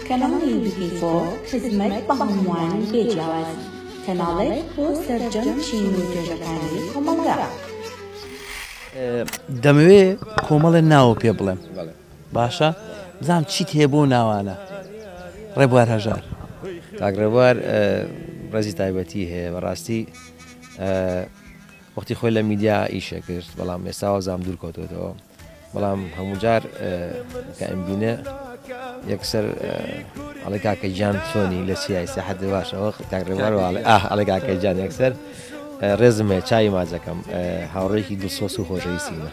کەناڵی بگیفۆ خزمەت بە هەمووانی بێجیاوازی کەناڵێک بۆ سەرجەمچین و توێژەکانی کۆمەڵگا. دەمەوێ کۆمەڵێ ناوە پێ بڵێم باشە بزانم چیت هەیە بۆ ناوانە. ڕێبوار هەژار کاکڕێبوار ڕێزی تایبەتی هەیە بەڕاستی وەختی خۆی لە میدیا ئیشە کرد بەڵام ئێستا وەزام دوور کەوتوێتەوە بەڵام هەموو جار کە ئەمبینە یەکسەر ئەڵێ کاکەی جان چۆنی لە چیای سەحەت باشەوە کاکڕێبوار ئەڵێ کاکەی جان یەکسەر ڕێزم هەیە چای ماجەکەم هاوڕێکی دڵسۆز و خۆشەویستیمە.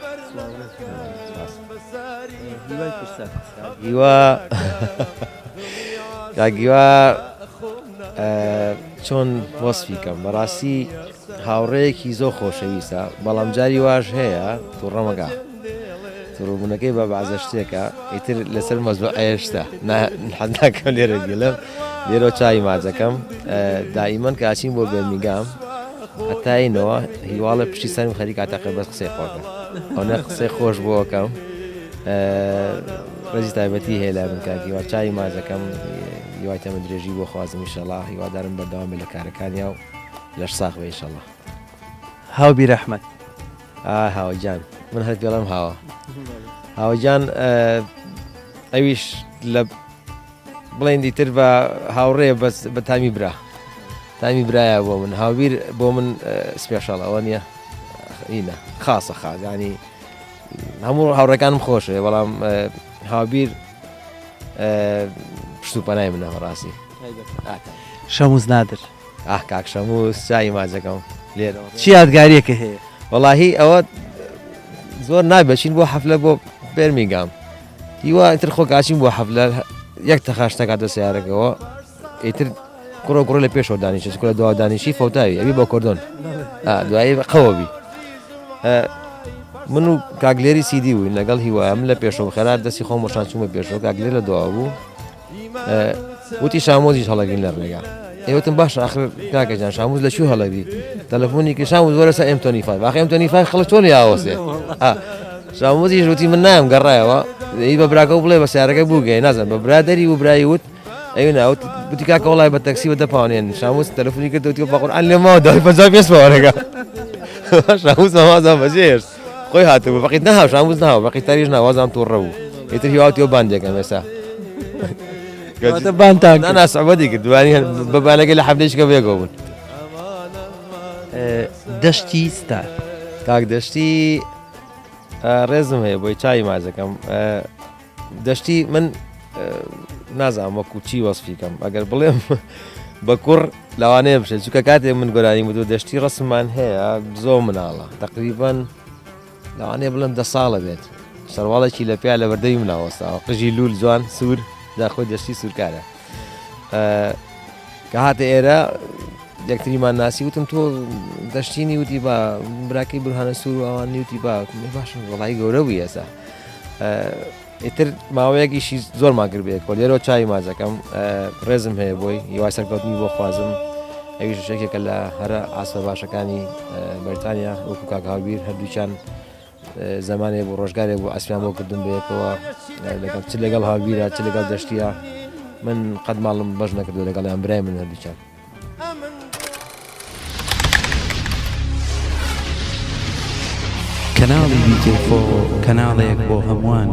کاگیوا چۆن وەسفی کەم بەڕاستی هاوڕێیەکی زۆر خۆشەویستە بەڵام جاری واش هەیە تووڕەمەگا ڕووبوونەکەی بە بەعزە شتێکە ئیتر لەسەر مەزبوع ئێشتا حەز ناکەم لێرە گەلم لێرە چای ماجەکەم دائیمەن کە ئاچین بۆ بێرمیگام هەتاینەوە هیواڵە پشتی سەرم خەریک کاتەقە بەس قسەی خۆکەم ئەوە قسەی خۆش بۆکەم ڕێزی تایبەتی هەیە لای من کاکیوا چای ماجەکەم هیوای تەمە درێژی بۆ خوازم ئینشەڵڵا هیوادارم بەردەوام بێ لە کارەکانیا و لەش ساغ بێ ئینشەڵڵا. هاوبیر ئەحمەد هاوەجان من هەر پێڵەم هاوەجان ئەویش لە بڵێن دیتر بە هاوڕێ بە تامی برایە بۆ من هاوبیر بۆ من سپێشەڵ ئەوە نییە ئینە خاسە ینی هەموو هاوڕەکانم خۆشە بەڵام هاوبیر پشت و پەنای منە بەڕاستی. شەموز نادر کاک شەموز چای ماجەکەم لێرە چی یادگاریەکە هەیە؟ وەڵاهی ئەوە زۆر نابێچین بۆ حەفلە بۆ بێرمیگام هیوا ئیتر خۆ کاچین بۆ حەفلە یەک تەخاشتەکە دە سیارەکەەوە ئیتر کوڕە لە پێشەوە دانیشت لە دوا دانیشی فەوتاوی ئەبی بە کۆردۆن دوایی قەوەبی من و کاگلێری سیدی بووین لەگەڵ هیوایم لە پێشەوە خێرات دەستی خۆم بۆشان چوومە پێشەوە کاگلێر لە دوا بوو وتی شامۆزیش هەڵەگرین لە ڕێگا ئێوتم باش ئاخر کاکەجان شامۆز لە شوێ هەڵەبی تەلەفۆنی کە شامۆز وەرەسە M25 ئاخر M25 خەڵک چۆن یاوەسێ شامۆزیش وتی من نایم گەڕایەوە هی بە براکە و بڵێ بە سیارەکە بووگەی نازانم بە برادەری و برایی وت ئەوی ناوت وتی کاکە وڵای بە تەکسی بە دەپاوانێن شامۆز تەلەفۆنی کردوتی بە قورئان لێ ماوە داوای 50 پێنج پاوانەکە شامۆز نەوازان بەجێشت خۆی هاتووە بەقیت نەهاو شامۆز ناوە بەقی تاریش ناوازان تووڕە بوو ئیتر هیواوتیەوە باندێکەم ئێستا ناسەعبەتی کرد دوانی بەبانەکەی لە حەفلەیەکە بێگەوە بوون. دەشتی ستار کاک دەشتی ڕێزم هەیە بۆی چای ماجەکەم دەشتی من نازانم وەکو چی وەسفیکەم ئەگەر بڵێم بە کوڕ لەوانەیە بشێت چونکە کاتێک من گۆرانی بوو دەشتی ڕسممان هەیە زۆر مناڵە تقریبەن لەوانەیە بڵێم 10 ساڵە بێت سەرواڵێکی لە پیا لە بەردەوی مناوەستاوە قژی لول جوان سوور داخۆی دەشتی سوورکارە کە هاتە ئێرە یەکتریمان ناسی وتم تۆ دەشتینی وتی بە براکەی برهانە سوور و ئەوانی وتی باش وەڵای گەورە بووی ئێستا ئیتر ماوەیەکیشی زۆرمان کرد بێت لێرەوە چای ماجەکەم ڕێزم هەیە بۆی هیوای سەرکەوتنی بۆ خوازم ئەویش شتێکێکە لە هەرە ئاسپە باشەکانی بەریتانیا وەکو کاک هاوبیر هەردووچان زمانێ بۆ ڕۆژگارێک بۆ ئەسپیان بۆ کردم بەیەکەوە چ لەگەڵ هاوبیرە چ لەگەڵ دەشتیە من قەت ماڵم بەش نەکردو لەگەڵیان برای من هەردووچان. کەناڵی بیکێفۆ کەناڵێک بۆ هەمووان